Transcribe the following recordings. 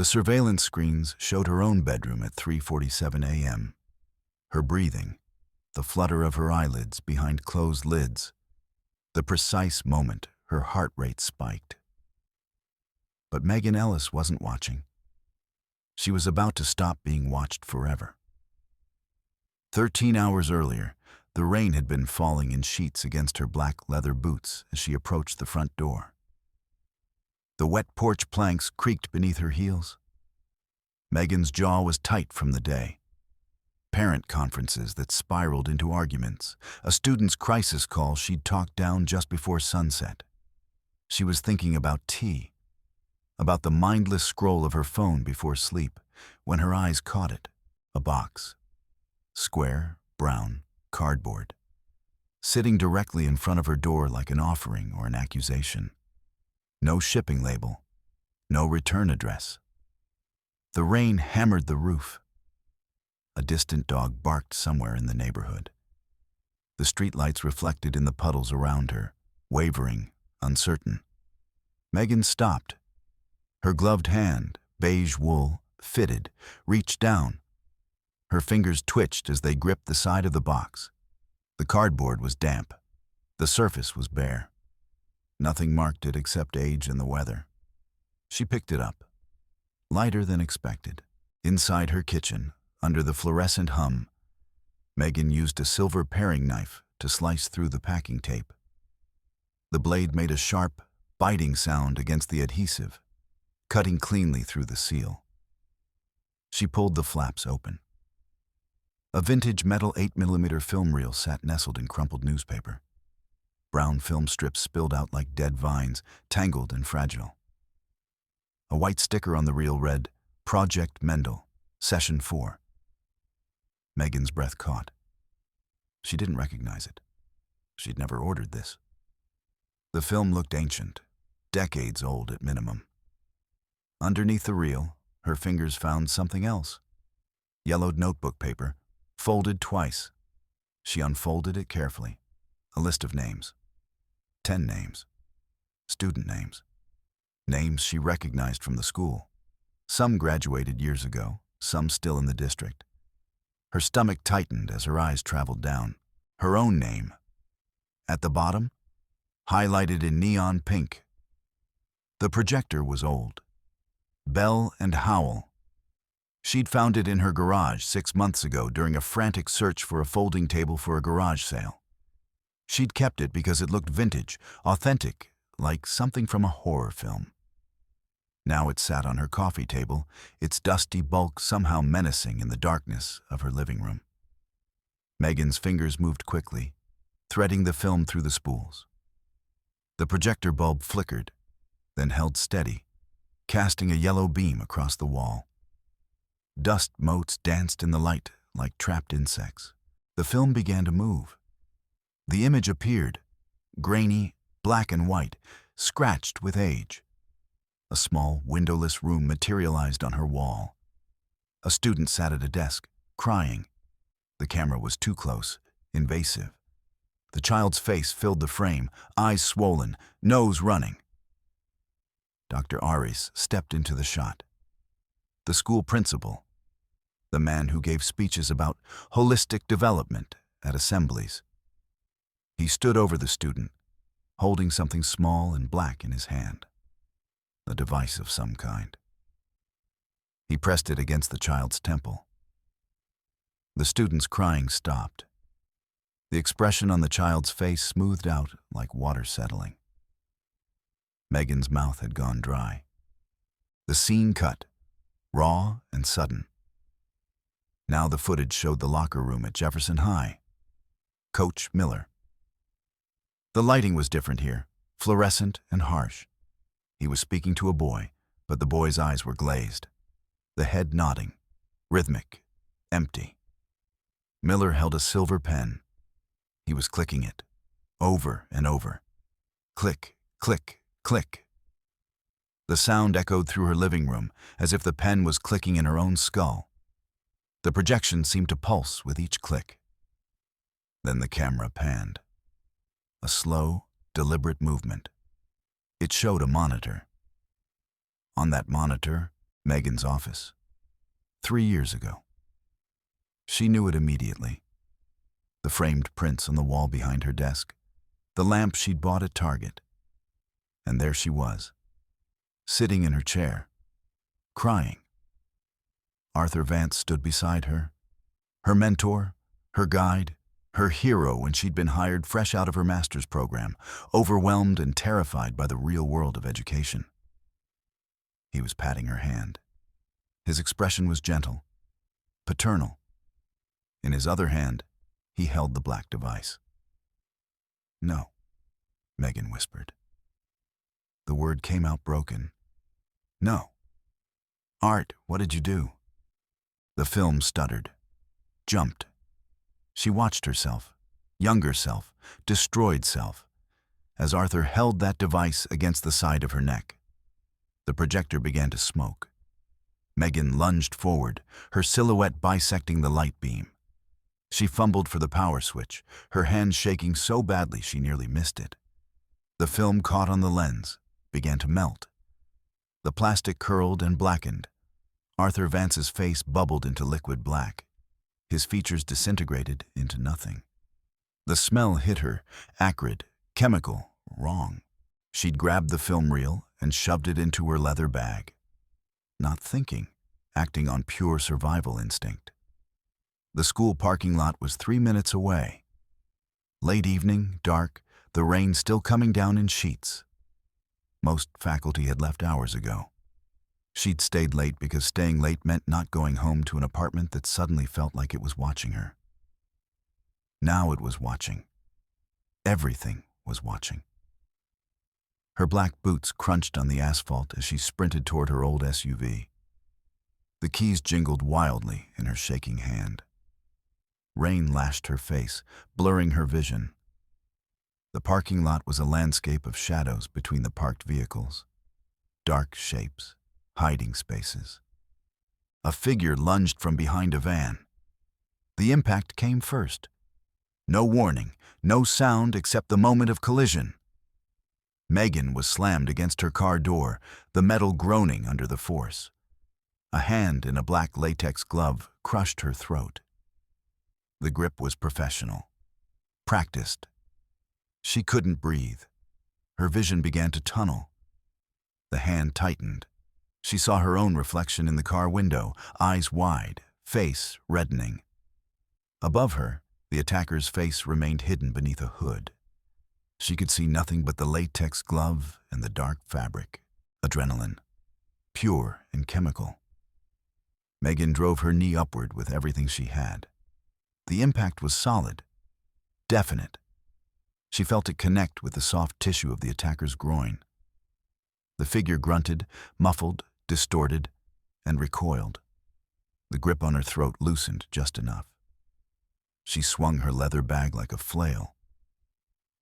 The surveillance screens showed her own bedroom at 3:47 a.m. Her breathing, the flutter of her eyelids behind closed lids, the precise moment her heart rate spiked. But Megan Ellis wasn't watching. She was about to stop being watched forever. 13 hours earlier, the rain had been falling in sheets against her black leather boots as she approached the front door. The wet porch planks creaked beneath her heels. Megan's jaw was tight from the day. Parent conferences that spiraled into arguments, a student's crisis call she'd talked down just before sunset. She was thinking about tea, about the mindless scroll of her phone before sleep, when her eyes caught it, a box. Square, brown, cardboard, sitting directly in front of her door like an offering or an accusation. No shipping label, no return address. The rain hammered the roof. A distant dog barked somewhere in the neighborhood. The streetlights reflected in the puddles around her, wavering, uncertain. Megan stopped. Her gloved hand, beige wool, fitted, reached down. Her fingers twitched as they gripped the side of the box. The cardboard was damp. The surface was bare. Nothing marked it except age and the weather. She picked it up. Lighter than expected. Inside her kitchen, under the fluorescent hum, Megan used a silver paring knife to slice through the packing tape. The blade made a sharp, biting sound against the adhesive, cutting cleanly through the seal. She pulled the flaps open. A vintage metal 8mm film reel sat nestled in crumpled newspaper. Brown film strips spilled out like dead vines, tangled and fragile. A white sticker on the reel read, "Project Mendel, Session 4. Megan's breath caught. She didn't recognize it. She'd never ordered this. The film looked ancient, decades old at minimum. Underneath the reel, her fingers found something else. Yellowed notebook paper, folded twice. She unfolded it carefully. A list of names. 10 names. Student names. Names she recognized from the school. Some graduated years ago, some still in the district. Her stomach tightened as her eyes traveled down. Her own name. At the bottom, highlighted in neon pink. The projector was old. Bell and Howell. She'd found it in her garage 6 months ago during a frantic search for a folding table for a garage sale. She'd kept it because it looked vintage, authentic, like something from a horror film. Now it sat on her coffee table, its dusty bulk somehow menacing in the darkness of her living room. Megan's fingers moved quickly, threading the film through the spools. The projector bulb flickered, then held steady, casting a yellow beam across the wall. Dust motes danced in the light like trapped insects. The film began to move. The image appeared, grainy, black and white, scratched with age. A small, windowless room materialized on her wall. A student sat at a desk, crying. The camera was too close, invasive. The child's face filled the frame, eyes swollen, nose running. Dr. Aris stepped into the shot. The school principal, the man who gave speeches about holistic development at assemblies. He stood over the student, holding something small and black in his hand, a device of some kind. He pressed it against the child's temple. The student's crying stopped. The expression on the child's face smoothed out like water settling. Megan's mouth had gone dry. The scene cut, raw and sudden. Now the footage showed the locker room at Jefferson High. Coach Miller. The lighting was different here, fluorescent and harsh. He was speaking to a boy, but the boy's eyes were glazed. The head nodding, rhythmic, empty. Miller held a silver pen. He was clicking it, over and over. Click, click, click. The sound echoed through her living room, as if the pen was clicking in her own skull. The projection seemed to pulse with each click. Then the camera panned. A slow, deliberate movement. It showed a monitor. On that monitor, Megan's office. 3 years ago. She knew it immediately. The framed prints on the wall behind her desk, the lamp she'd bought at Target. And there she was, sitting in her chair, crying. Arthur Vance stood beside her, her mentor, her guide, her hero when she'd been hired fresh out of her master's program, overwhelmed and terrified by the real world of education. He was patting her hand. His expression was gentle, paternal. In his other hand, he held the black device. "No," Megan whispered. The word came out broken. "No." "Art, what did you do?" The film stuttered, jumped. She watched herself, younger self, destroyed self, as Arthur held that device against the side of her neck. The projector began to smoke. Megan lunged forward, her silhouette bisecting the light beam. She fumbled for the power switch, her hand shaking so badly she nearly missed it. The film caught on the lens, began to melt. The plastic curled and blackened. Arthur Vance's face bubbled into liquid black. His features disintegrated into nothing. The smell hit her, acrid, chemical, wrong. She'd grabbed the film reel and shoved it into her leather bag. Not thinking, acting on pure survival instinct. The school parking lot was 3 minutes away. Late evening, dark, the rain still coming down in sheets. Most faculty had left hours ago. She'd stayed late because staying late meant not going home to an apartment that suddenly felt like it was watching her. Now it was watching. Everything was watching. Her black boots crunched on the asphalt as she sprinted toward her old SUV. The keys jingled wildly in her shaking hand. Rain lashed her face, blurring her vision. The parking lot was a landscape of shadows between the parked vehicles. Dark shapes, hiding spaces. A figure lunged from behind a van. The impact came first. No warning, no sound except the moment of collision. Megan was slammed against her car door, the metal groaning under the force. A hand in a black latex glove crushed her throat. The grip was professional, practiced. She couldn't breathe. Her vision began to tunnel. The hand tightened. She saw her own reflection in the car window, eyes wide, face reddening. Above her, the attacker's face remained hidden beneath a hood. She could see nothing but the latex glove and the dark fabric. Adrenaline, pure and chemical. Megan drove her knee upward with everything she had. The impact was solid, definite. She felt it connect with the soft tissue of the attacker's groin. The figure grunted, muffled, distorted, and recoiled. The grip on her throat loosened just enough. She swung her leather bag like a flail.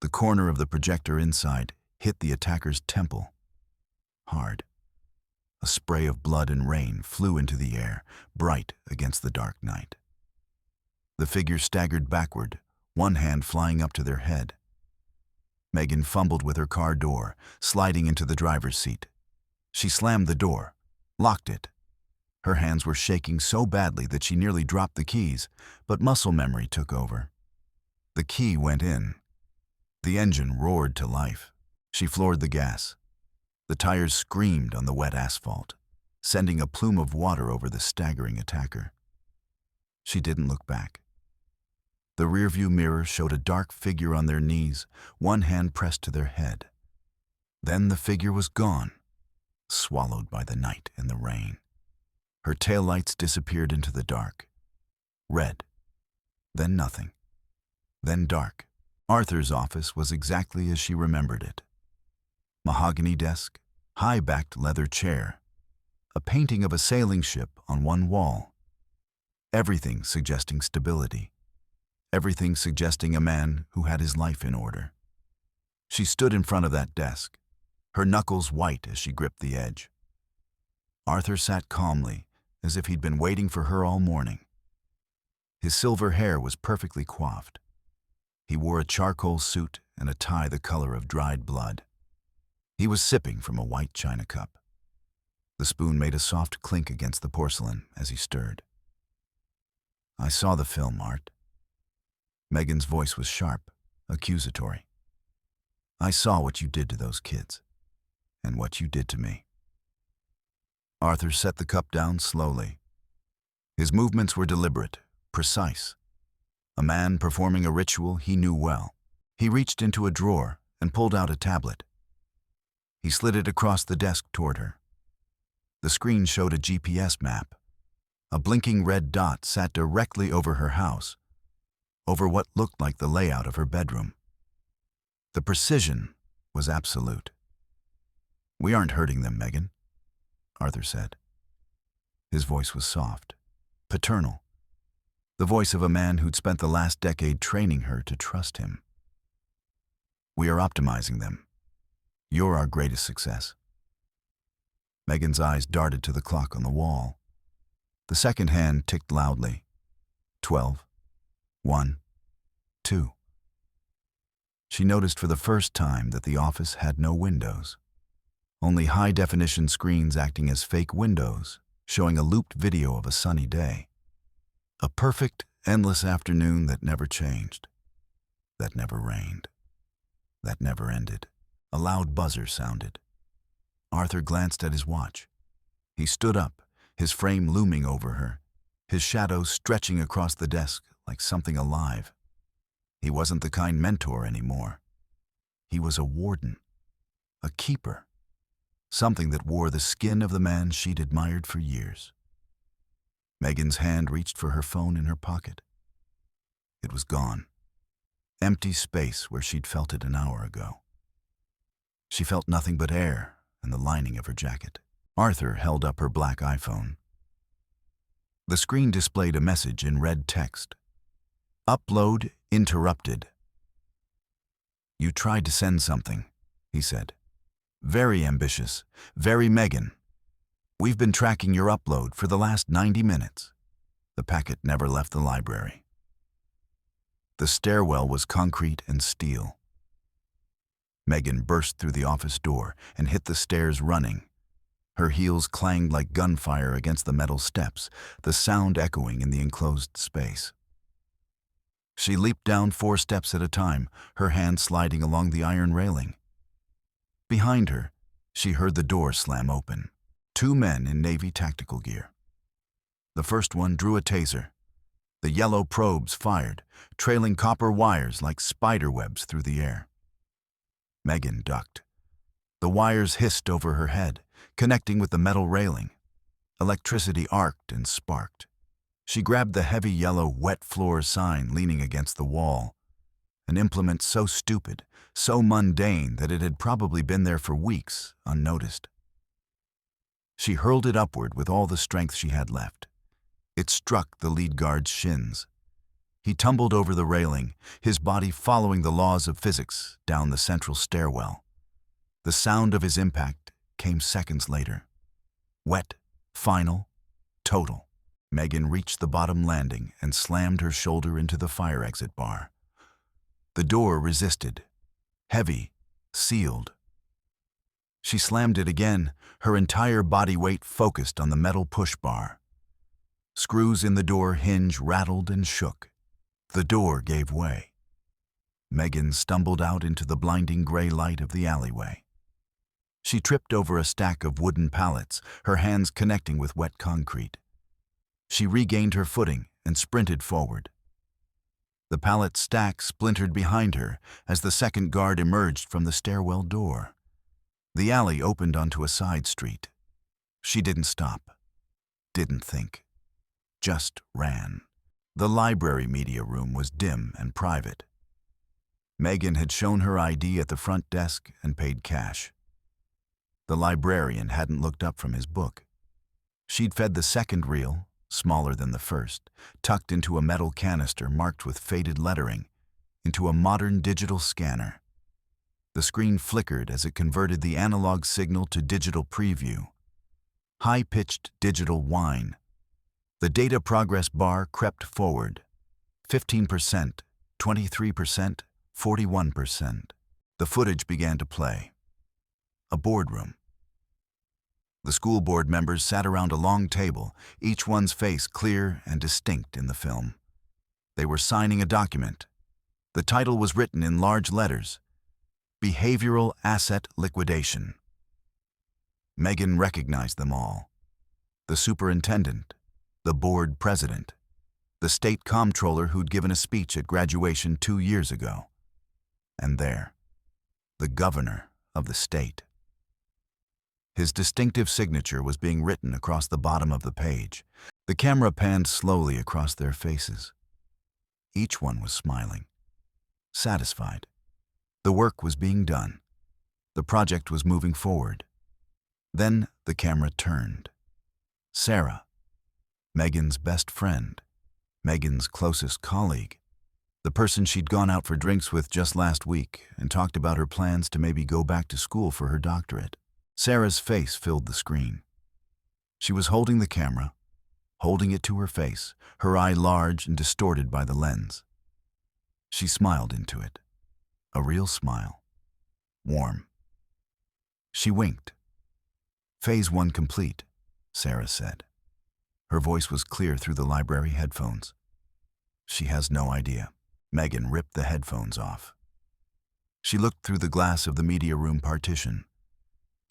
The corner of the projector inside hit the attacker's temple. Hard. A spray of blood and rain flew into the air, bright against the dark night. The figure staggered backward, one hand flying up to their head. Megan fumbled with her car door, sliding into the driver's seat. She slammed the door, locked it. Her hands were shaking so badly that she nearly dropped the keys, but muscle memory took over. The key went in. The engine roared to life. She floored the gas. The tires screamed on the wet asphalt, sending a plume of water over the staggering attacker. She didn't look back. The rearview mirror showed a dark figure on their knees, one hand pressed to their head. Then the figure was gone, swallowed by the night and the rain. Her taillights disappeared into the dark. Red, then nothing, then dark. Arthur's office was exactly as she remembered it. Mahogany desk, high-backed leather chair, a painting of a sailing ship on one wall. Everything suggesting stability. Everything suggesting a man who had his life in order. She stood in front of that desk, her knuckles white as she gripped the edge. Arthur sat calmly, as if he'd been waiting for her all morning. His silver hair was perfectly coiffed. He wore a charcoal suit and a tie the color of dried blood. He was sipping from a white china cup. The spoon made a soft clink against the porcelain as he stirred. "I saw the film, Art." Megan's voice was sharp, accusatory. "I saw what you did to those kids, and what you did to me." Arthur set the cup down slowly. His movements were deliberate, precise. A man performing a ritual he knew well. He reached into a drawer and pulled out a tablet. He slid it across the desk toward her. The screen showed a GPS map. A blinking red dot sat directly over her house, over what looked like the layout of her bedroom. The precision was absolute. "We aren't hurting them, Megan," Arthur said. His voice was soft, paternal, the voice of a man who'd spent the last decade training her to trust him. "We are optimizing them. You're our greatest success." Megan's eyes darted to the clock on the wall. The second hand ticked loudly. 12, 1, 2. She noticed for the first time that the office had no windows. Only high-definition screens acting as fake windows, showing a looped video of a sunny day. A perfect, endless afternoon that never changed, that never rained, that never ended. A loud buzzer sounded. Arthur glanced at his watch. He stood up, his frame looming over her, his shadow stretching across the desk like something alive. He wasn't the kind mentor anymore. He was a warden, a keeper, something that wore the skin of the man she'd admired for years. Megan's hand reached for her phone in her pocket. It was gone. Empty space where she'd felt it an hour ago. She felt nothing but air and the lining of her jacket. Arthur held up her black iPhone. The screen displayed a message in red text. "Upload interrupted." "You tried to send something," he said. "Very ambitious, very Megan. We've been tracking your upload for the last 90 minutes. The packet never left the library." The stairwell was concrete and steel. Megan burst through the office door and hit the stairs running. Her heels clanged like gunfire against the metal steps, the sound echoing in the enclosed space. She leaped down 4 steps at a time, her hand sliding along the iron railing. Behind her, she heard the door slam open. 2 men in Navy tactical gear. The first one drew a taser. The yellow probes fired, trailing copper wires like spider webs through the air. Megan ducked. The wires hissed over her head, connecting with the metal railing. Electricity arced and sparked. She grabbed the heavy yellow wet floor sign leaning against the wall, an implement so stupid, so mundane that it had probably been there for weeks, unnoticed. She hurled it upward with all the strength she had left. It struck the lead guard's shins. He tumbled over the railing, his body following the laws of physics down the central stairwell. The sound of his impact came seconds later. Wet, final, total. Megan reached the bottom landing and slammed her shoulder into the fire exit bar. The door resisted, heavy, sealed. She slammed it again, her entire body weight focused on the metal push bar. Screws in the door hinge rattled and shook. The door gave way. Megan stumbled out into the blinding gray light of the alleyway. She tripped over a stack of wooden pallets, her hands connecting with wet concrete. She regained her footing and sprinted forward. The pallet stack splintered behind her as the second guard emerged from the stairwell door. The alley opened onto a side street. She didn't stop, didn't think, just ran. The library media room was dim and private. Megan had shown her ID at the front desk and paid cash. The librarian hadn't looked up from his book. She'd fed the second reel, smaller than the first, tucked into a metal canister marked with faded lettering, into a modern digital scanner. The screen flickered as it converted the analog signal to digital preview. High-pitched digital whine. The data progress bar crept forward. 15%, 23%, 41%. The footage began to play. A boardroom. The school board members sat around a long table, each one's face clear and distinct in the film. They were signing a document. The title was written in large letters: Behavioral Asset Liquidation. Megan recognized them all. The superintendent, the board president, the state comptroller who'd given a speech at graduation 2 years ago. And there, the governor of the state. His distinctive signature was being written across the bottom of the page. The camera panned slowly across their faces. Each one was smiling, satisfied. The work was being done. The project was moving forward. Then the camera turned. Sarah, Megan's best friend, Megan's closest colleague, the person she'd gone out for drinks with just last week and talked about her plans to maybe go back to school for her doctorate. Sarah's face filled the screen. She was holding the camera, holding it to her face, her eye large and distorted by the lens. She smiled into it. A real smile. Warm. She winked. "Phase 1 complete," Sarah said. Her voice was clear through the library headphones. "She has no idea." Megan ripped the headphones off. She looked through the glass of the media room partition.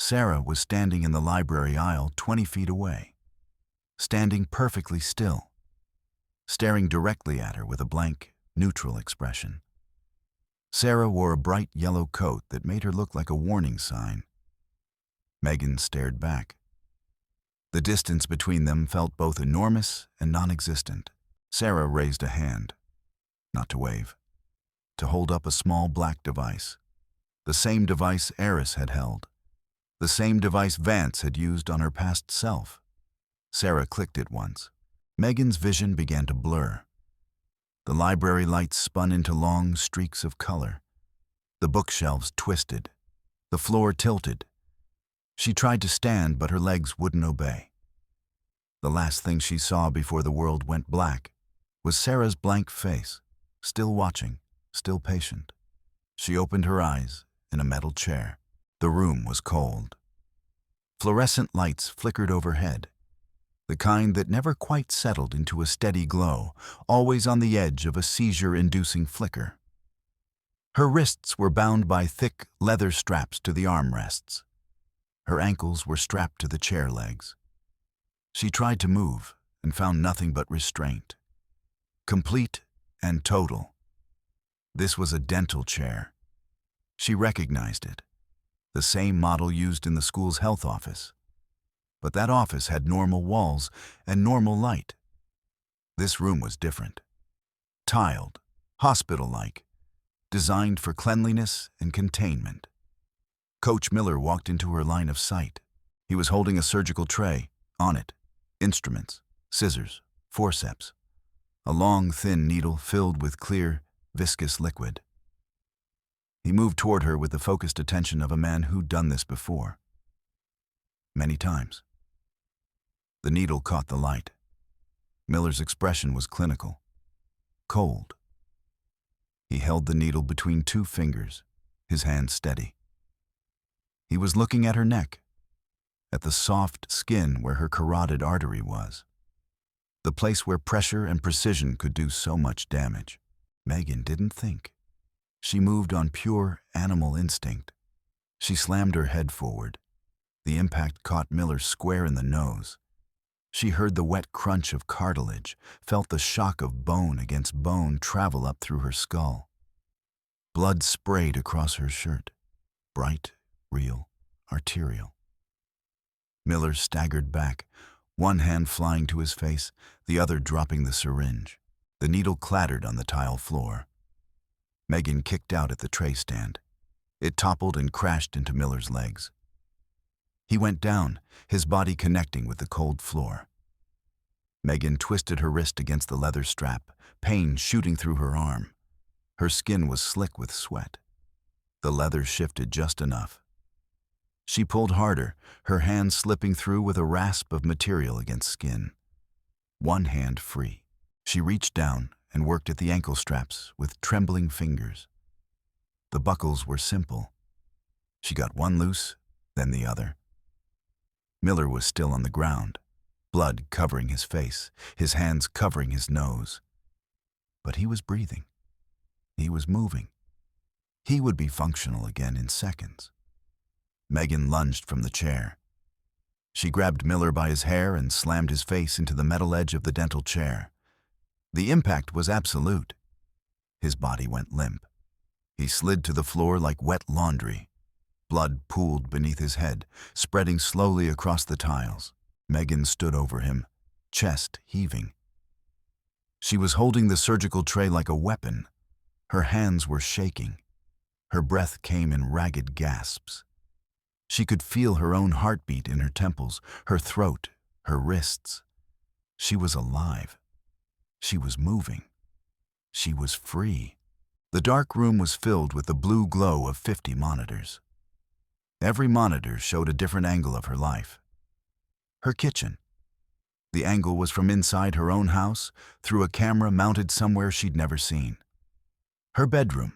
Sarah was standing in the library aisle 20 feet away, standing perfectly still, staring directly at her with a blank, neutral expression. Sarah wore a bright yellow coat that made her look like a warning sign. Megan stared back. The distance between them felt both enormous and non-existent. Sarah raised a hand, not to wave, to hold up a small black device. The same device Eris had held. The same device Vance had used on her past self. Sarah clicked it once. Megan's vision began to blur. The library lights spun into long streaks of color. The bookshelves twisted. The floor tilted. She tried to stand, but her legs wouldn't obey. The last thing she saw before the world went black was Sarah's blank face, still watching, still patient. She opened her eyes in a metal chair. The room was cold. Fluorescent lights flickered overhead, the kind that never quite settled into a steady glow, always on the edge of a seizure-inducing flicker. Her wrists were bound by thick leather straps to the armrests. Her ankles were strapped to the chair legs. She tried to move and found nothing but restraint. Complete and total. This was a dental chair. She recognized it. The same model used in the school's health office. But that office had normal walls and normal light. This room was different. Tiled, hospital-like, designed for cleanliness and containment. Coach Miller walked into her line of sight. He was holding a surgical tray. On it, instruments, scissors, forceps. A long, thin needle filled with clear, viscous liquid. He moved toward her with the focused attention of a man who'd done this before. Many times. The needle caught the light. Miller's expression was clinical, cold. He held the needle between 2 fingers, his hand steady. He was looking at her neck, at the soft skin where her carotid artery was, the place where pressure and precision could do so much damage. Megan didn't think. She moved on pure animal instinct. She slammed her head forward. The impact caught Miller square in the nose. She heard the wet crunch of cartilage, felt the shock of bone against bone travel up through her skull. Blood sprayed across her shirt, bright, real, arterial. Miller staggered back, one hand flying to his face, the other dropping the syringe. The needle clattered on the tile floor. Megan kicked out at the tray stand. It toppled and crashed into Miller's legs. He went down, his body connecting with the cold floor. Megan twisted her wrist against the leather strap, pain shooting through her arm. Her skin was slick with sweat. The leather shifted just enough. She pulled harder, her hand slipping through with a rasp of material against skin. One hand free. She reached down and worked at the ankle straps with trembling fingers. The buckles were simple. She got one loose, then the other. Miller was still on the ground, blood covering his face, his hands covering his nose. But he was breathing. He was moving. He would be functional again in seconds. Megan lunged from the chair. She grabbed Miller by his hair and slammed his face into the metal edge of the dental chair. The impact was absolute. His body went limp. He slid to the floor like wet laundry. Blood pooled beneath his head, spreading slowly across the tiles. Megan stood over him, chest heaving. She was holding the surgical tray like a weapon. Her hands were shaking. Her breath came in ragged gasps. She could feel her own heartbeat in her temples, her throat, her wrists. She was alive. She was moving. She was free. The dark room was filled with the blue glow of 50 monitors. Every monitor showed a different angle of her life. Her kitchen. The angle was from inside her own house, through a camera mounted somewhere she'd never seen. Her bedroom.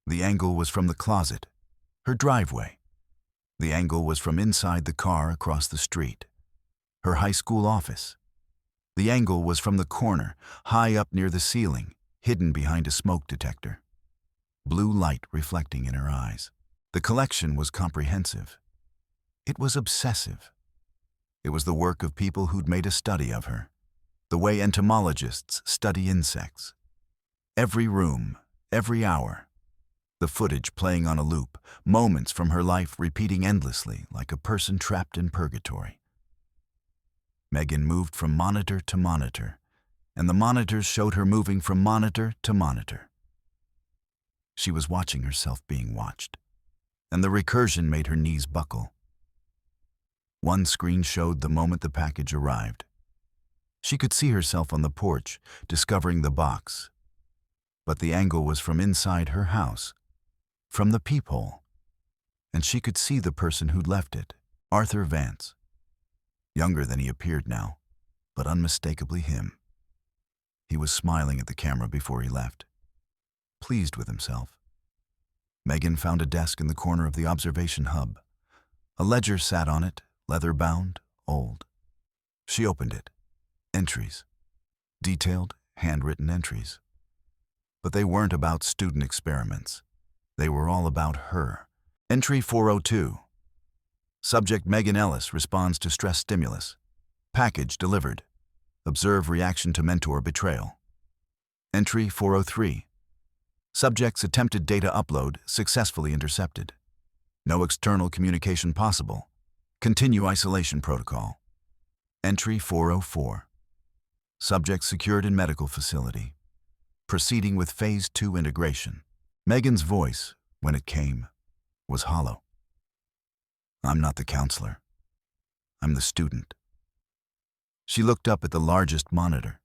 The angle was from the closet. Her driveway. The angle was from inside the car across the street. Her high school office. The angle was from the corner, high up near the ceiling, hidden behind a smoke detector. Blue light reflecting in her eyes. The collection was comprehensive. It was obsessive. It was the work of people who'd made a study of her, the way entomologists study insects. Every room, every hour, the footage playing on a loop, moments from her life repeating endlessly like a person trapped in purgatory. Megan moved from monitor to monitor, and the monitors showed her moving from monitor to monitor. She was watching herself being watched, and the recursion made her knees buckle. One screen showed the moment the package arrived. She could see herself on the porch, discovering the box. But the angle was from inside her house, from the peephole, and she could see the person who'd left it, Arthur Vance. Younger than he appeared now, but unmistakably him. He was smiling at the camera before he left, pleased with himself. Megan found a desk in the corner of the observation hub. A ledger sat on it, leather-bound, old. She opened it. Entries. Detailed, handwritten entries. But they weren't about student experiments. They were all about her. Entry 402. Subject Megan Ellis responds to stress stimulus. Package delivered. Observe reaction to mentor betrayal. Entry 403. Subject's attempted data upload successfully intercepted. No external communication possible. Continue isolation protocol. Entry 404. Subject secured in medical facility. Proceeding with Phase 2 integration. Megan's voice, when it came, was hollow. I'm not the counselor. I'm the student. She looked up at the largest monitor,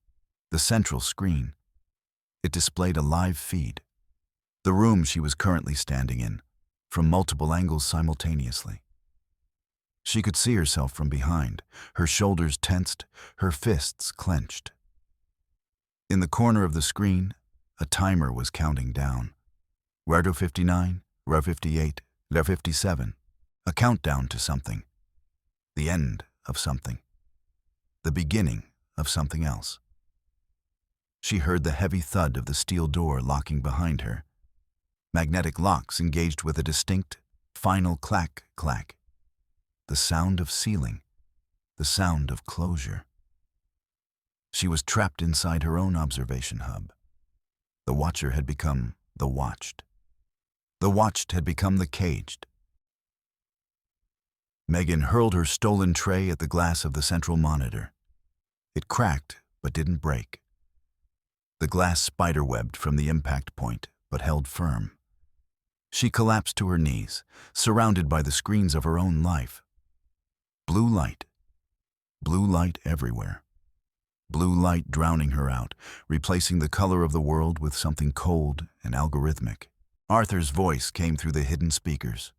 the central screen. It displayed a live feed. The room she was currently standing in, from multiple angles simultaneously. She could see herself from behind, her shoulders tensed, her fists clenched. In the corner of the screen, a timer was counting down. Rado 59, Rado 58, Rado 57. A countdown to something. The end of something. The beginning of something else. She heard the heavy thud of the steel door locking behind her. Magnetic locks engaged with a distinct, final clack-clack. The sound of sealing, the sound of closure. She was trapped inside her own observation hub. The watcher had become the watched. The watched had become the caged. Megan hurled her stolen tray at the glass of the central monitor. It cracked, but didn't break. The glass spiderwebbed from the impact point, but held firm. She collapsed to her knees, surrounded by the screens of her own life. Blue light everywhere. Blue light drowning her out, replacing the color of the world with something cold and algorithmic. Arthur's voice came through the hidden speakers.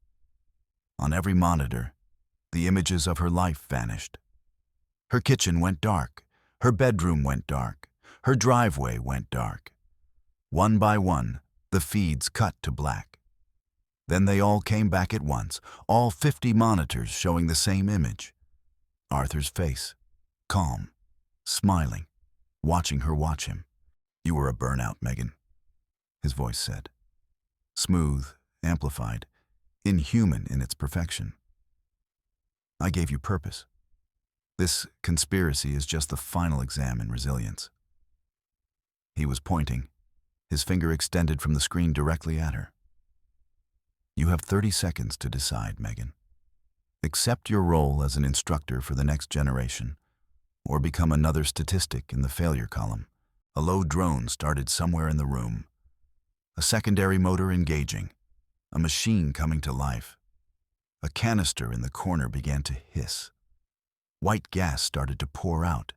On every monitor, the images of her life vanished. Her kitchen went dark, her bedroom went dark, her driveway went dark. One by one, the feeds cut to black. Then they all came back at once, all 50 monitors showing the same image. Arthur's face, calm, smiling, watching her watch him. "You were a burnout, Megan," his voice said. Smooth, amplified, inhuman in its perfection. "I gave you purpose. This conspiracy is just the final exam in resilience." He was pointing, his finger extended from the screen directly at her. "You have 30 seconds to decide, Megan. Accept your role as an instructor for the next generation, or become another statistic in the failure column." A low drone started somewhere in the room, a secondary motor engaging, a machine coming to life. A canister in the corner began to hiss. White gas started to pour out,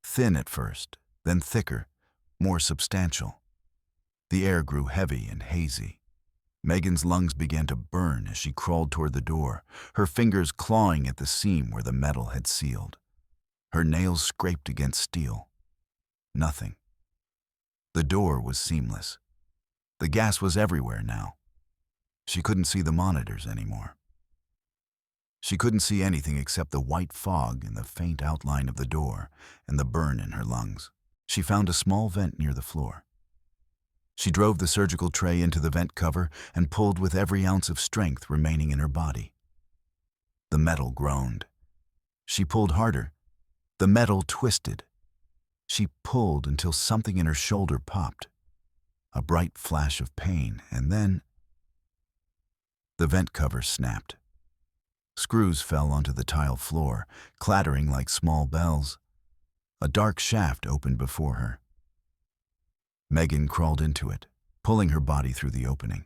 thin at first, then thicker, more substantial. The air grew heavy and hazy. Megan's lungs began to burn as she crawled toward the door, her fingers clawing at the seam where the metal had sealed. Her nails scraped against steel. Nothing. The door was seamless. The gas was everywhere now. She couldn't see the monitors anymore. She couldn't see anything except the white fog and the faint outline of the door and the burn in her lungs. She found a small vent near the floor. She drove the surgical tray into the vent cover and pulled with every ounce of strength remaining in her body. The metal groaned. She pulled harder. The metal twisted. She pulled until something in her shoulder popped. A bright flash of pain, and then the vent cover snapped. Screws fell onto the tile floor, clattering like small bells. A dark shaft opened before her. Megan crawled into it, pulling her body through the opening.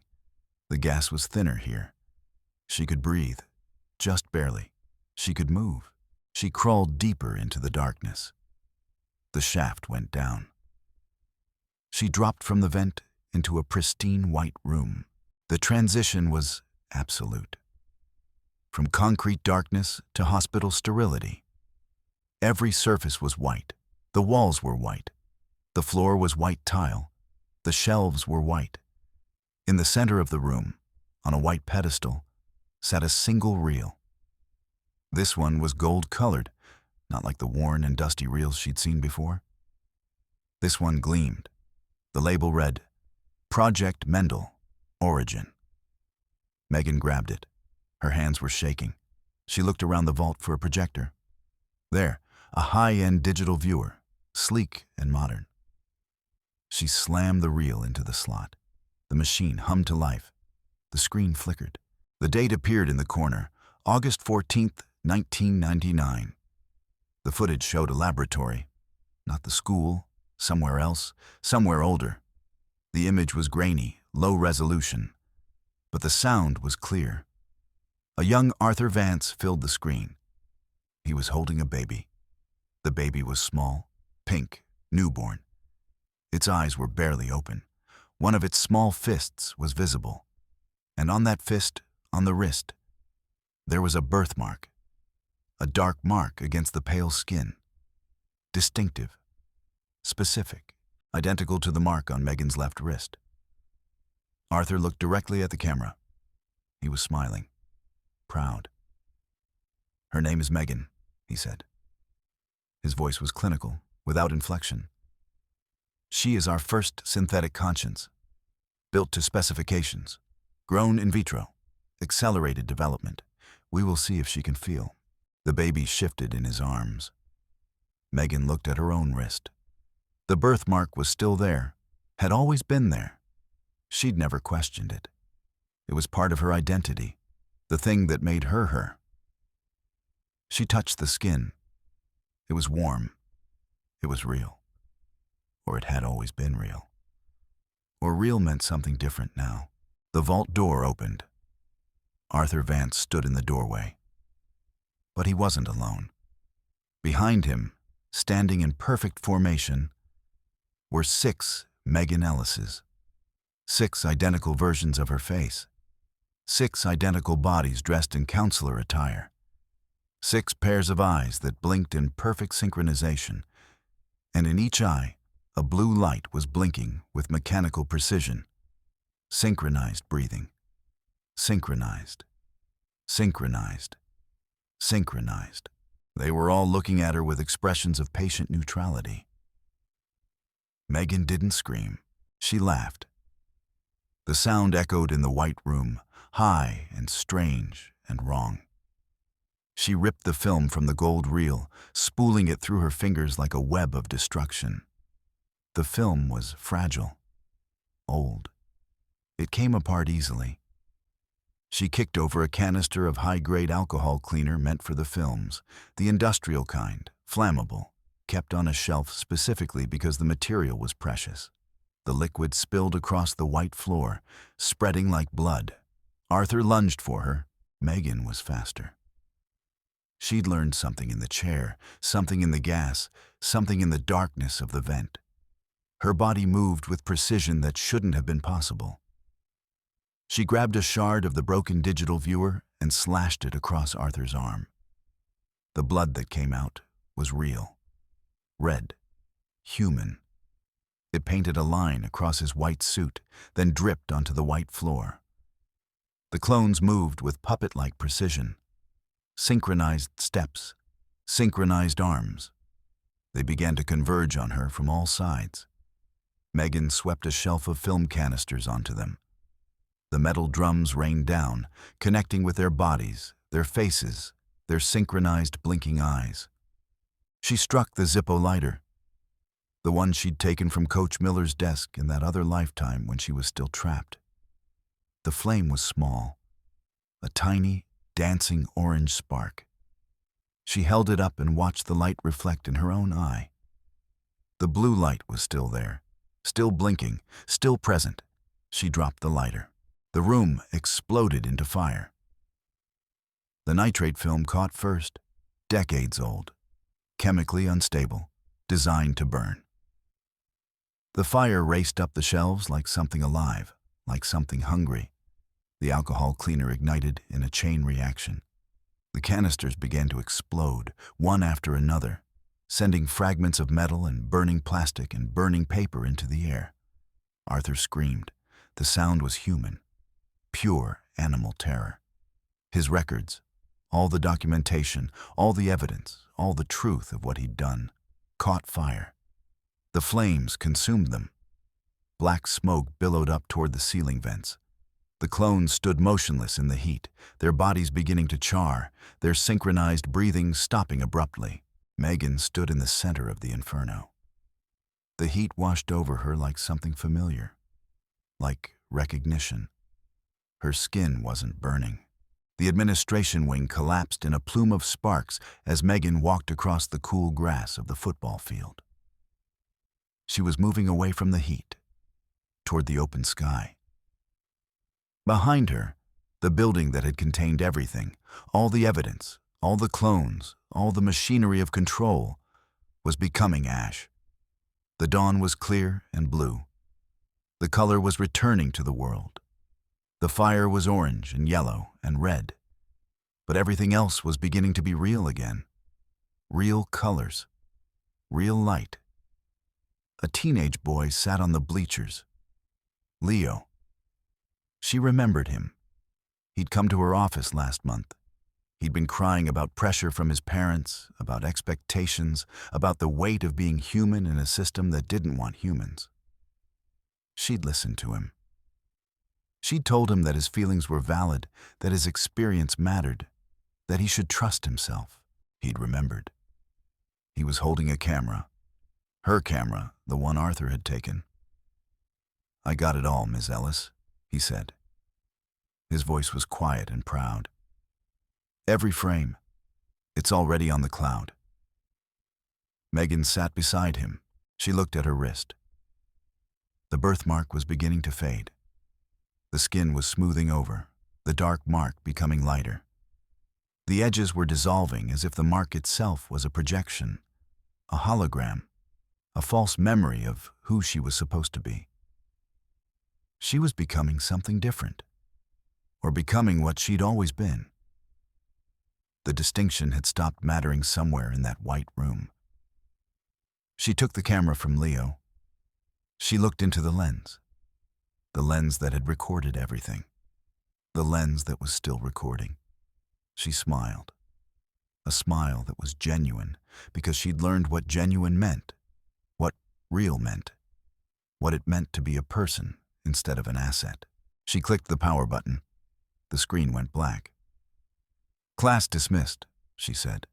The gas was thinner here. She could breathe, just barely. She could move. She crawled deeper into the darkness. The shaft went down. She dropped from the vent into a pristine white room. The transition was absolute. From concrete darkness to hospital sterility. Every surface was white. The walls were white. The floor was white tile. The shelves were white. In the center of the room, on a white pedestal, sat a single reel. This one was gold-colored, not like the worn and dusty reels she'd seen before. This one gleamed. The label read, "Project Mendel, Origin." Megan grabbed it. Her hands were shaking. She looked around the vault for a projector. There, a high-end digital viewer, sleek and modern. She slammed the reel into the slot. The machine hummed to life. The screen flickered. The date appeared in the corner, August 14th, 1999. The footage showed a laboratory, not the school, somewhere else, somewhere older. The image was grainy, low resolution, but the sound was clear. A young Arthur Vance filled the screen. He was holding a baby. The baby was small, pink, newborn. Its eyes were barely open. One of its small fists was visible. And on that fist, on the wrist, there was a birthmark. A dark mark against the pale skin. Distinctive. Specific. Identical to the mark on Megan's left wrist. Arthur looked directly at the camera. He was smiling. Proud. "Her name is Megan," he said. His voice was clinical, without inflection. "She is our first synthetic conscience, built to specifications, grown in vitro, accelerated development. We will see if she can feel." The baby shifted in his arms. Megan looked at her own wrist. The birthmark was still there, had always been there. She'd never questioned it. It was part of her identity, the thing that made her her. She touched the skin. It was warm. It was real. Or it had always been real. Or real meant something different now. The vault door opened. Arthur Vance stood in the doorway. But he wasn't alone. Behind him, standing in perfect formation, were 6 Megan Ellises. 6 identical versions of her face. 6 identical bodies dressed in counselor attire. 6 pairs of eyes that blinked in perfect synchronization, and in each eye, a blue light was blinking with mechanical precision. Synchronized breathing. Synchronized. Synchronized. Synchronized. They were all looking at her with expressions of patient neutrality. Megan didn't scream. She laughed. The sound echoed in the white room, high and strange and wrong. She ripped the film from the gold reel, spooling it through her fingers like a web of destruction. The film was fragile, old. It came apart easily. She kicked over a canister of high-grade alcohol cleaner meant for the films, the industrial kind, flammable, kept on a shelf specifically because the material was precious. The liquid spilled across the white floor, spreading like blood. Arthur lunged for her. Megan was faster. She'd learned something in the chair, something in the gas, something in the darkness of the vent. Her body moved with precision that shouldn't have been possible. She grabbed a shard of the broken digital viewer and slashed it across Arthur's arm. The blood that came out was real. Red. Human. It painted a line across his white suit, then dripped onto the white floor. The clones moved with puppet-like precision. Synchronized steps. Synchronized arms. They began to converge on her from all sides. Megan swept a shelf of film canisters onto them. The metal drums rained down, connecting with their bodies, their faces, their synchronized blinking eyes. She struck the Zippo lighter, the one she'd taken from Coach Miller's desk in that other lifetime when she was still trapped. The flame was small, a tiny, dancing orange spark. She held it up and watched the light reflect in her own eye. The blue light was still there, still blinking, still present. She dropped the lighter. The room exploded into fire. The nitrate film caught first, decades old, chemically unstable, designed to burn. The fire raced up the shelves like something alive, like something hungry. The alcohol cleaner ignited in a chain reaction. The canisters began to explode, one after another, sending fragments of metal and burning plastic and burning paper into the air. Arthur screamed. The sound was human. Pure animal terror. His records, all the documentation, all the evidence, all the truth of what he'd done, caught fire. The flames consumed them. Black smoke billowed up toward the ceiling vents. The clones stood motionless in the heat, their bodies beginning to char, their synchronized breathing stopping abruptly. Megan stood in the center of the inferno. The heat washed over her like something familiar, like recognition. Her skin wasn't burning. The administration wing collapsed in a plume of sparks as Megan walked across the cool grass of the football field. She was moving away from the heat, toward the open sky. Behind her, the building that had contained everything, all the evidence, all the clones, all the machinery of control, was becoming ash. The dawn was clear and blue. The color was returning to the world. The fire was orange and yellow and red. But everything else was beginning to be real again. Real colors. Real light. A teenage boy sat on the bleachers. Leo. She remembered him. He'd come to her office last month. He'd been crying about pressure from his parents, about expectations, about the weight of being human in a system that didn't want humans. She'd listened to him. She'd told him that his feelings were valid, that his experience mattered, that he should trust himself. He'd remembered. He was holding a camera. Her camera, the one Arthur had taken. "I got it all, Ms. Ellis," he said. His voice was quiet and proud. "Every frame. It's already on the cloud." Megan sat beside him. She looked at her wrist. The birthmark was beginning to fade. The skin was smoothing over, the dark mark becoming lighter. The edges were dissolving as if the mark itself was a projection, a hologram, a false memory of who she was supposed to be. She was becoming something different, or becoming what she'd always been. The distinction had stopped mattering somewhere in that white room. She took the camera from Leo. She looked into the lens that had recorded everything, the lens that was still recording. She smiled. a smile that was genuine, because she'd learned what genuine meant, what real meant, what it meant to be a person instead of an asset. She clicked the power button. The screen went black. "Class dismissed," she said.